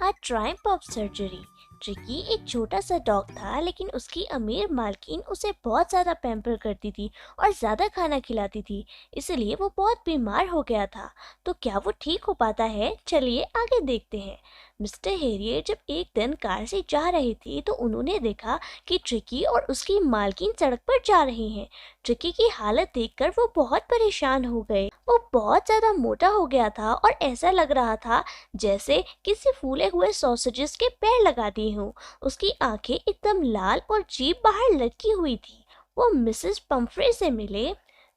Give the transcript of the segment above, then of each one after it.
A triumph of surgery। Tricky एक छोटा सा डॉग था, लेकिन उसकी अमीर मालकिन उसे बहुत ज़्यादा पैम्पर करती थी और ज़्यादा खाना खिलाती थी। इसलिए वो बहुत बीमार हो गया था। तो क्या वो ठीक हो पाता है? चलिए आगे देखते हैं। मिस्टर हेरियर जब एक दिन कार से जा रही थी तो उन्होंने देखा कि ट्रिकी और उसकी मालकिन सड़क पर जा रही हैं। ट्रिकी की हालत देखकर वो बहुत परेशान हो गए। वो बहुत ज़्यादा मोटा हो गया था और ऐसा लग रहा था जैसे किसी फूले हुए सॉसेजेस के पैर लगा दिए हों। उसकी आंखें एकदम लाल और जीभ बाहर लटकी हुई थी। वो मिसेस पंफ्रे से मिले।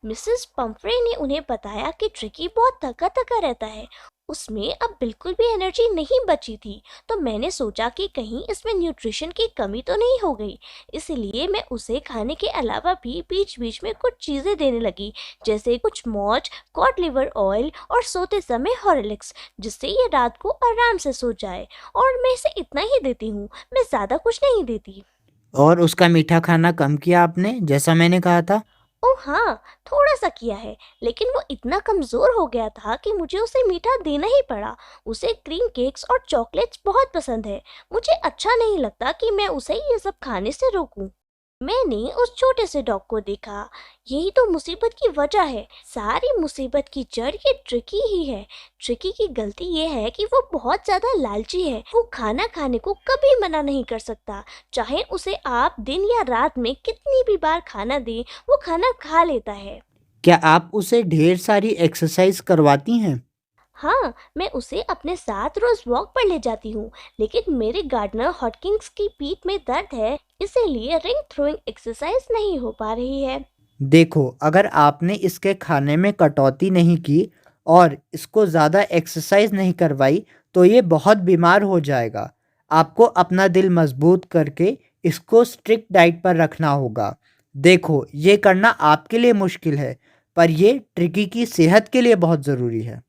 मिसेस पंफ्रे ने उन्हें बताया कि ट्रिकी बहुत थका थका रहता है। उसमें अब बिल्कुल भी एनर्जी नहीं बची थी। तो मैंने सोचा कि कहीं इसमें न्यूट्रिशन की कमी तो नहीं हो गई। इसलिए मैं उसे खाने के अलावा भी बीच बीच में कुछ चीज़ें देने लगी, जैसे कुछ मौज, कॉड लिवर ऑयल और सोते समय हॉर्लिक्स, जिससे ये रात को आराम से सो जाए। और मैं इसे इतना ही देती हूँ, मैं ज़्यादा कुछ नहीं देती। और उसका मीठा खाना कम किया आपने, जैसा मैंने कहा था? ओह हाँ, थोड़ा सा किया है, लेकिन वो इतना कमज़ोर हो गया था कि मुझे उसे मीठा देना ही पड़ा। उसे क्रीम केक्स और चॉकलेट्स बहुत पसंद है। मुझे अच्छा नहीं लगता कि मैं उसे ये सब खाने से रोकूं। मैंने उस छोटे से डॉग को देखा। यही तो मुसीबत की वजह है। सारी मुसीबत की जड़ ये ट्रिकी ही है। ट्रिकी की गलती ये है कि वो बहुत ज्यादा लालची है। वो खाना खाने को कभी मना नहीं कर सकता। चाहे उसे आप दिन या रात में कितनी भी बार खाना दें, वो खाना खा लेता है। क्या आप उसे ढेर सारी एक्सरसाइज करवाती हैं? हाँ, मैं उसे अपने साथ रोज वॉक पर ले जाती हूँ, लेकिन मेरे गार्डनर हॉटकिंस की पीठ में दर्द है, इसीलिए रिंग थ्रोइंग एक्सरसाइज नहीं हो पा रही है। देखो, अगर आपने इसके खाने में कटौती नहीं की और इसको ज़्यादा एक्सरसाइज नहीं करवाई, तो ये बहुत बीमार हो जाएगा। आपको अपना दिल मजबूत करके इसको स्ट्रिक्ट डाइट पर रखना होगा। देखो, ये करना आपके लिए मुश्किल है, पर ये ट्रिकी की सेहत के लिए बहुत ज़रूरी है।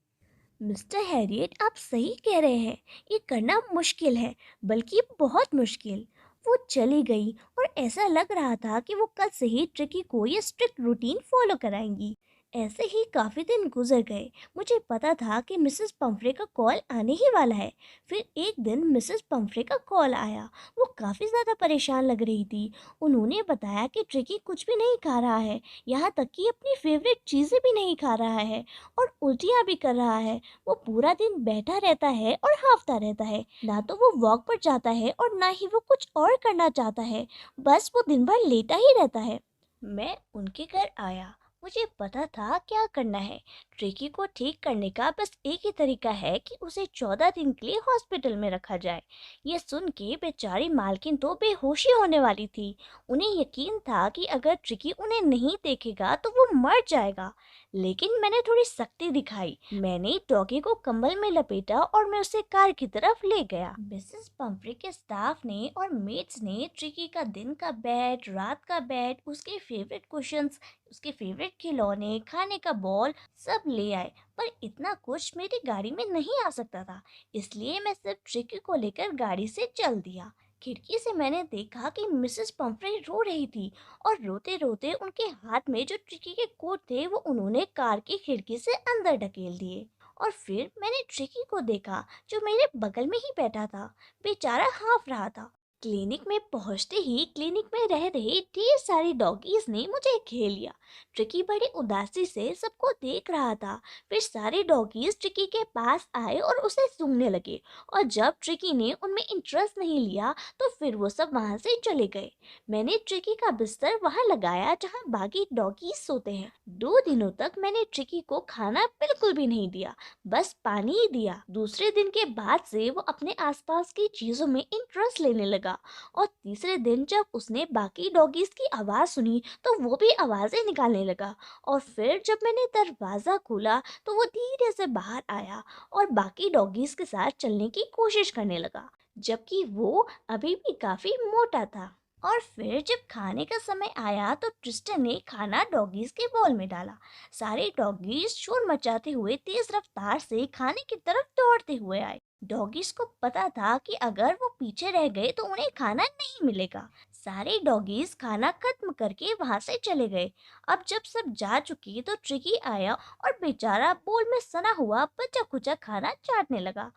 मिस्टर हैरियट, आप सही कह रहे हैं। ये करना मुश्किल है, बल्कि बहुत मुश्किल। वो चली गई और ऐसा लग रहा था कि वो कल से ही ट्रिकी को ये स्ट्रिक्ट रूटीन फॉलो कराएंगी। ऐसे ही काफ़ी दिन गुजर गए। मुझे पता था कि मिसेस पंफ्रे का कॉल आने ही वाला है। फिर एक दिन मिसेस पंफ्रे का कॉल आया। वो काफ़ी ज़्यादा परेशान लग रही थी। उन्होंने बताया कि ट्रिकी कुछ भी नहीं खा रहा है, यहाँ तक कि अपनी फेवरेट चीज़ें भी नहीं खा रहा है और उल्टियाँ भी कर रहा है। वो पूरा दिन बैठा रहता है और हांफता रहता है। ना तो वो वॉक पर जाता है और ना ही वो कुछ और करना चाहता है। बस वो दिन भर लेटा ही रहता है। मैं उनके घर आया। मुझे पता था क्या करना है। ट्रिकी को ठीक करने का बस एक ही तरीका है कि उसे 14 दिन के लिए हॉस्पिटल में रखा जाए। ये सुन के बेचारी मालकिन तो बेहोशी होने वाली थी। उन्हें यकीन था कि अगर ट्रिकी उन्हें नहीं देखेगा तो वो मर जाएगा। लेकिन मैंने थोड़ी सख्ती दिखाई। मैंने डॉगी को कंबल में लपेटा और मैं उसे कार की तरफ ले गया। मिसेस पंफ्रे के स्टाफ ने और मेट्स ने ट्रिकी का दिन का बेड, रात का बेड, उसके फेवरेट कुशन्स, उसके फेवरेट खिलौने, खाने का बॉल सब ले आए। पर इतना कुछ मेरी गाड़ी में नहीं आ सकता था, इसलिए मैं सिर्फ ट्रिकी को लेकर गाड़ी से चल दिया। खिड़की से मैंने देखा कि मिसेस पंफ्रे रो रही थी और रोते रोते उनके हाथ में जो ट्रिकी के कोट थे वो उन्होंने कार की खिड़की से अंदर ढकेल दिए। और फिर मैंने ट्रिकी को देखा, जो मेरे बगल में ही बैठा था। बेचारा हाफ रहा था। क्लिनिक में पहुंचते ही क्लिनिक में रह रहे ढेर सारी डॉगीज ने मुझे घेर लिया। ट्रिकी बड़ी उदासी से सबको देख रहा था। फिर सारे डॉगीज ट्रिकी के पास आए और उसे सूंघने लगे, और जब ट्रिकी ने उनमें इंटरेस्ट नहीं लिया तो फिर वो सब वहां से चले गए। मैंने ट्रिकी का बिस्तर वहां लगाया जहां बाकी डॉगीज सोते हैं। 2 दिनों तक मैंने ट्रिकी को खाना बिल्कुल भी नहीं दिया, बस पानी ही दिया। दूसरे दिन के बाद से वो अपने आसपास की चीजों में इंटरेस्ट लेने लगा, और तीसरे दिन जब उसने बाकी डॉगीज की आवाज सुनी तो वो भी आवाजें निकालने लगा। और फिर जब मैंने दरवाजा खोला तो वो धीरे से बाहर आया और बाकी डॉगीज के साथ चलने की कोशिश करने लगा, जबकि वो अभी भी काफी मोटा था। और फिर जब खाने का समय आया तो ट्रिस्टन ने खाना डॉगीज के बोल में डाला। सारे डॉगीज शोर मचाते हुए तेज रफ्तार से खाने की तरफ दौड़ते हुए आए। डॉगीज को पता था कि अगर वो पीछे रह गए तो उन्हें खाना नहीं मिलेगा। सारे डॉगीज खाना खत्म करके वहां से चले गए। अब जब सब जा चुके तो ट्रिकी आया और बेचारा बोल में सना हुआ बचा खुचा खाना चाटने लगा।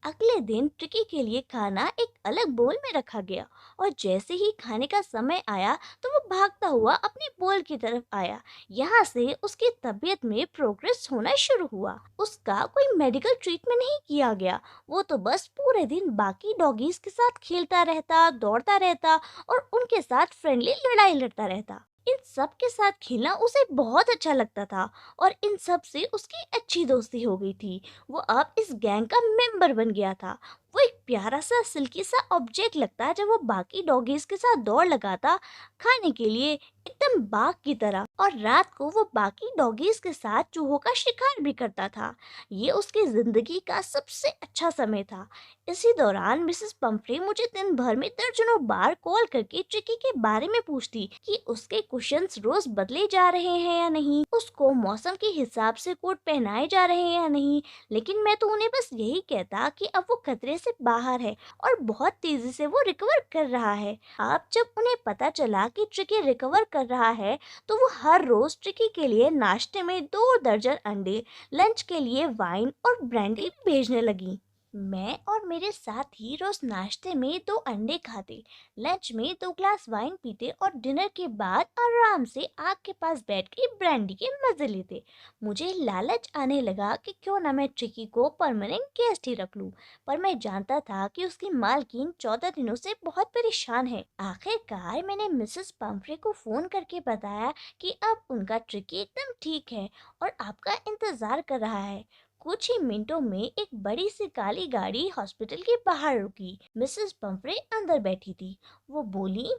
अगले दिन ट्रिकी के लिए खाना एक अलग बोल में रखा गया और जैसे ही खाने का समय आया तो वो भागता हुआ अपने बोल की तरफ आया। यहाँ से उसकी तबीयत में प्रोग्रेस होना शुरू हुआ। उसका कोई मेडिकल ट्रीटमेंट नहीं किया गया, वो तो बस पूरे दिन बाकी डॉगीज के साथ खेलता रहता, दौड़ता रहता और उनके साथ फ्रेंडली लड़ाई लड़ता रहता। इन सब के साथ खेलना उसे बहुत अच्छा लगता था और इन सब से उसकी अच्छी दोस्ती हो गई थी। वो अब इस गैंग का मेंबर बन गया था। वो एक प्यारा सा सिल्की सा ऑब्जेक्ट लगता जब वो बाकी डॉगीज के साथ दौड़ लगाता खाने के लिए, एकदम बाघ की तरह। और रात को वो बाकी डॉगीज के साथ चूहों का शिकार भी करता था। ये उसकी जिंदगी का सबसे अच्छा समय था। इसी दौरान मिसेस पंफ्रे मुझे दिन भर में दर्जनों बार कॉल करके ट्रिकी के बारे में पूछती कि उसके कुशन्स रोज बदले जा रहे हैं या नहीं, उसको मौसम के हिसाब से कोट पहनाए जा रहे हैं या नहीं। लेकिन मैं तो उन्हें बस यही कहता कि अब वो खतरे से बाहर है और बहुत तेजी से वो रिकवर कर रहा है। अब जब उन्हें पता चला कि ट्रिकी रिकवर कर रहा है तो वो हर रोज ट्रिकी के लिए नाश्ते में 2 दर्जन अंडे, लंच के लिए वाइन और ब्रांडी भेजने लगी। मैं और मेरे साथी रोज नाश्ते में 2 अंडे खाते, लंच में 2 ग्लास वाइन पीते और डिनर के बाद आराम से आग के पास बैठ के ब्रांडी के मजे लेते। मुझे लालच आने लगा कि क्यों ना मैं ट्रिकी को परमानेंट गेस्ट ही रख लूं, पर मैं जानता था कि उसकी मालकिन 14 दिनों से बहुत परेशान है। आखिरकार मैंने मिसेस पंफ्रे को फोन करके बताया कि अब उनका ट्रिकी एकदम ठीक है और आपका इंतजार कर रहा है। कुछ ही मिनटों में एक बड़ी सी काली गाड़ी हॉस्पिटल के बाहर रुकी। मिसेस पंफ्रे अंदर बैठी थी। वो बोली,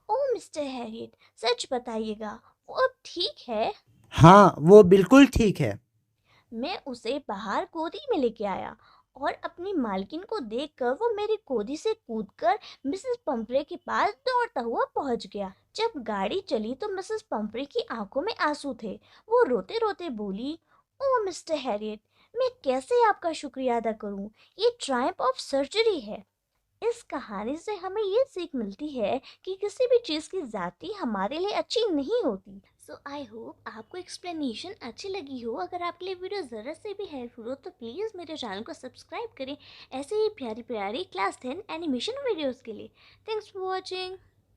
ओह मिस्टर हैरियट, सच बताइएगा, वो अब ठीक है? हाँ, वो बिल्कुल ठीक है। मैं उसे बाहर गोदी में लेके आया और अपनी मालकिन को देखकर वो मेरी गोदी से कूदकर मिसेस पंफ्रे के पास दौड़ता हुआ पहुंच गया। जब गाड़ी चली तो मिसेस पंफ्रे की आंखों में आंसू थे। वो रोते रोते बोली, ओह मिस्टर हैरियट, मैं कैसे आपका शुक्रिया अदा करूं? ये ट्रायम्फ ऑफ सर्जरी है। इस कहानी से हमें ये सीख मिलती है कि किसी भी चीज़ की ज़्यादती हमारे लिए अच्छी नहीं होती। सो आई होप आपको एक्सप्लेनेशन अच्छी लगी हो। अगर आपके लिए वीडियो ज़रा से भी हेल्पफुल हो तो प्लीज़ मेरे चैनल को सब्सक्राइब करें ऐसे ही प्यारी प्यारी क्लास 10 एनिमेशन वीडियोज़ के लिए। Thanks for watching.